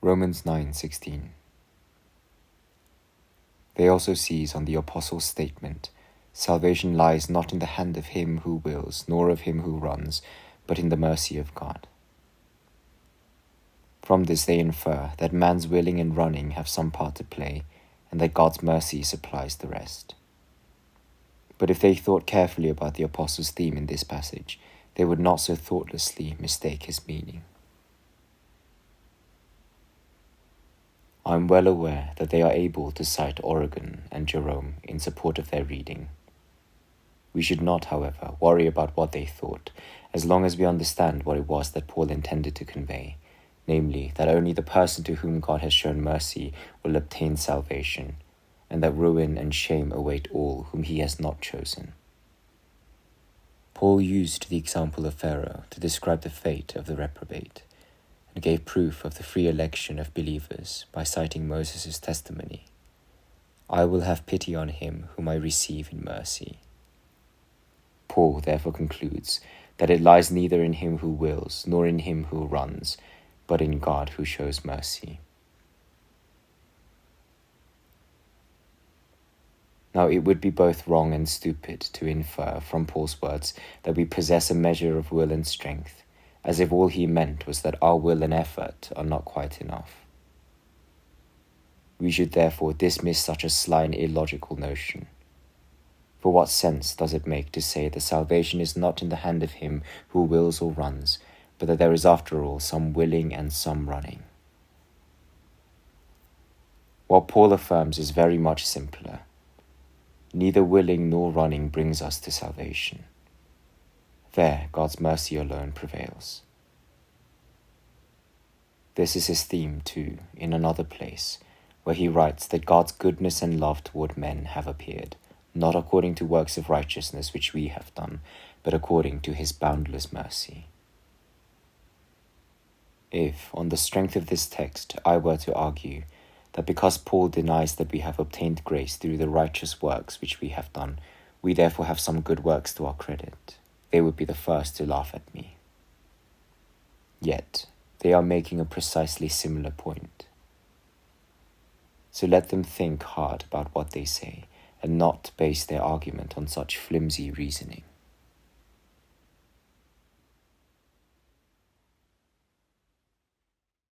Romans 9:16. They also seize on the apostle's statement, "Salvation lies not in the hand of him who wills, nor of him who runs, but in the mercy of God." From this they infer that man's willing and running have some part to play, and that God's mercy supplies the rest. But if they thought carefully about the apostle's theme in this passage, they would not so thoughtlessly mistake his meaning. I am well aware that they are able to cite Origen and Jerome in support of their reading. We should not, however, worry about what they thought, as long as we understand what it was that Paul intended to convey, namely, that only the person to whom God has shown mercy will obtain salvation, and that ruin and shame await all whom he has not chosen. Paul used the example of Pharaoh to describe the fate of the reprobate, and gave proof of the free election of believers by citing Moses' testimony, "I will have pity on him whom I receive in mercy." Paul therefore concludes that it lies neither in him who wills nor in him who runs, but in God who shows mercy. Now it would be both wrong and stupid to infer from Paul's words that we possess a measure of will and strength, as if all he meant was that our will and effort are not quite enough. We should therefore dismiss such a sly and illogical notion. For what sense does it make to say that salvation is not in the hand of him who wills or runs, but that there is after all some willing and some running? What Paul affirms is very much simpler. Neither willing nor running brings us to salvation. There, God's mercy alone prevails. This is his theme, too, in another place, where he writes that God's goodness and love toward men have appeared, not according to works of righteousness which we have done, but according to his boundless mercy. If, on the strength of this text, I were to argue that because Paul denies that we have obtained grace through the righteous works which we have done, we therefore have some good works to our credit, they would be the first to laugh at me. Yet, they are making a precisely similar point. So let them think hard about what they say, and not base their argument on such flimsy reasoning.